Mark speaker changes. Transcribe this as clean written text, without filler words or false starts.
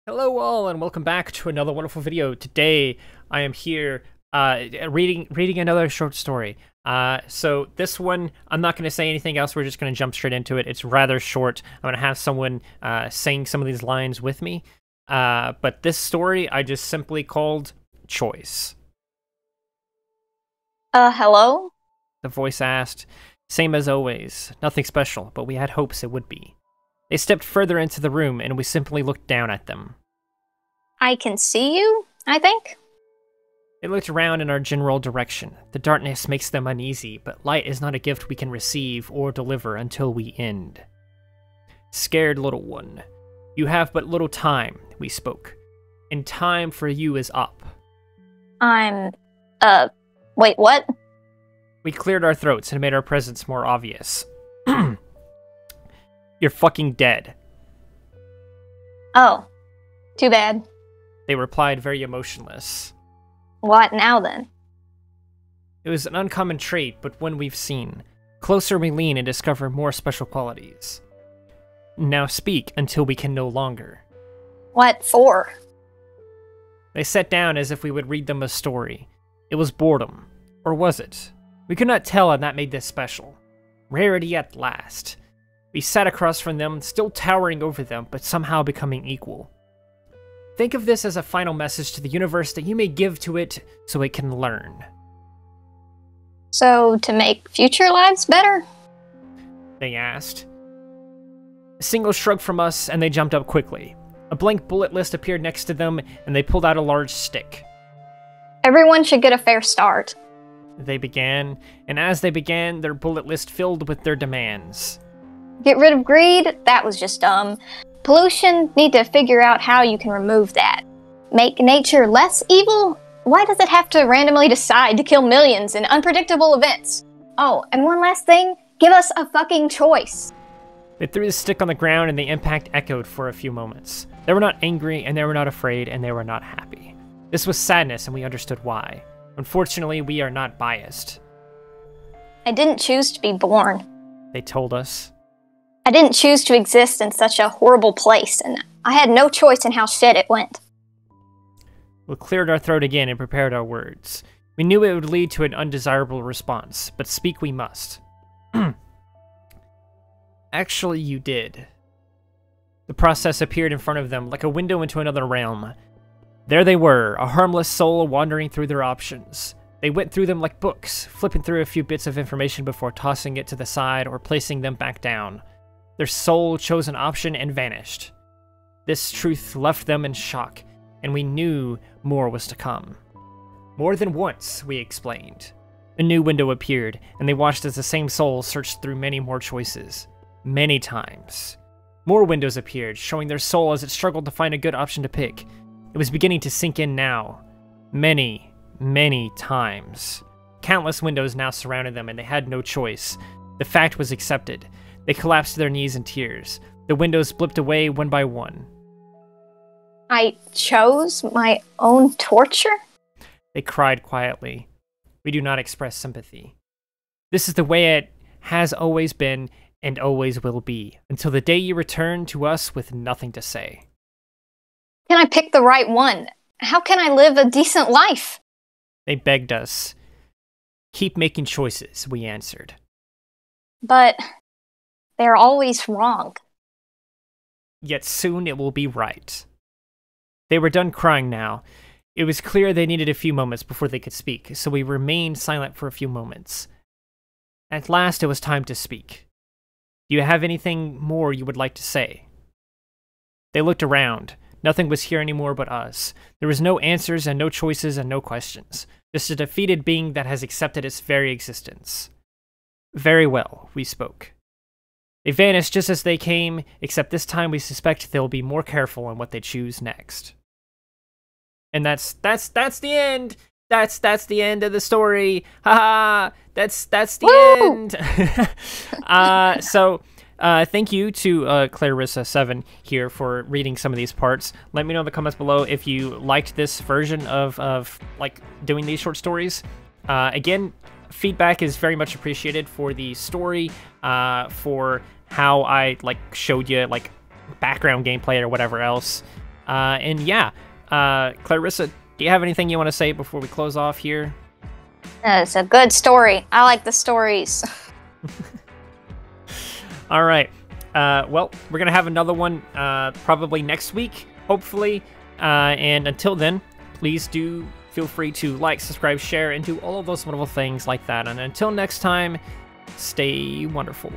Speaker 1: Hello all, and welcome back to another wonderful video. Today, I am here reading another short story. So this one, I'm not going to say anything else. We're just going to jump straight into it. It's rather short. I'm going to have someone saying some of these lines with me. But this story, I just simply called Choice.
Speaker 2: Hello?
Speaker 1: The voice asked. Same as always. Nothing special, but we had hopes it would be. They stepped further into the room, and we simply looked down at them.
Speaker 2: I can see you, I think.
Speaker 1: They looked around in our general direction. The darkness makes them uneasy, but light is not a gift we can receive or deliver until we end. Scared little one, you have but little time, we spoke. And time for you is up.
Speaker 2: Wait, what?
Speaker 1: We cleared our throats and made our presence more obvious. You're fucking dead.
Speaker 2: Oh, too bad.
Speaker 1: They replied, very emotionless.
Speaker 2: What now then?
Speaker 1: It was an uncommon trait, but one we've seen. Closer we lean and discover more special qualities. Now speak until we can no longer.
Speaker 2: What for?
Speaker 1: They sat down as if we would read them a story. It was boredom. Or was it? We could not tell, and that made this special. Rarity at last. We sat across from them, still towering over them, but somehow becoming equal. Think of this as a final message to the universe that you may give to it so it can learn.
Speaker 2: So, to make future lives better?
Speaker 1: They asked. A single shrug from us, and they jumped up quickly. A blank bullet list appeared next to them, and they pulled out a large stick.
Speaker 2: Everyone should get a fair start.
Speaker 1: They began, and as they began, their bullet list filled with their demands.
Speaker 2: Get rid of greed? That was just dumb. Pollution? Need to figure out how you can remove that. Make nature less evil? Why does it have to randomly decide to kill millions in unpredictable events? Oh, and one last thing, give us a fucking choice.
Speaker 1: They threw the stick on the ground and the impact echoed for a few moments. They were not angry, and they were not afraid, and they were not happy. This was sadness, and we understood why. Unfortunately, we are not biased.
Speaker 2: I didn't choose to be born.
Speaker 1: They told us.
Speaker 2: I didn't choose to exist in such a horrible place, and I had no choice in how shit it went.
Speaker 1: We cleared our throat again and prepared our words. We knew it would lead to an undesirable response, but speak we must. Actually, you did. The process appeared in front of them like a window into another realm. There they were, a harmless soul wandering through their options. They went through them like books, flipping through a few bits of information before tossing it to the side or placing them back down. Their soul chose an option and vanished. This truth left them in shock, and we knew more was to come. More than once, we explained. A new window appeared, and they watched as the same soul searched through many more choices. Many times. More windows appeared, showing their soul as it struggled to find a good option to pick. It was beginning to sink in now. Many, many times. Countless windows now surrounded them, and they had no choice. The fact was accepted. They collapsed to their knees in tears. The windows blipped away one by one.
Speaker 2: I chose my own torture?
Speaker 1: They cried quietly. We do not express sympathy. This is the way it has always been and always will be, until the day you return to us with nothing to say.
Speaker 2: Can I pick the right one? How can I live a decent life?
Speaker 1: They begged us. Keep making choices, we answered.
Speaker 2: But they're always wrong.
Speaker 1: Yet soon it will be right. They were done crying now. It was clear they needed a few moments before they could speak, so we remained silent for a few moments. At last it was time to speak. Do you have anything more you would like to say? They looked around. Nothing was here anymore but us. There was no answers and no choices and no questions. Just a defeated being that has accepted its very existence. Very well, we spoke. They vanished just as they came, except this time we suspect they'll be more careful in what they choose next. And that's the end. That's the end of the story. Haha. That's the
Speaker 2: Woo!
Speaker 1: end. Thank you to Clarissa7 here for reading some of these parts. Let me know in the comments below if you liked this version of like doing these short stories. Again, feedback is very much appreciated for the story, for how I like showed you like background gameplay or whatever else. And yeah, Clarissa, do you have anything you want to say before we close off here?
Speaker 2: It's a good story. I like the stories.
Speaker 1: All right. Well, we're going to have another one probably next week, hopefully. And until then, please do feel free to like, subscribe, share, and do all of those wonderful things like that. And until next time, stay wonderful.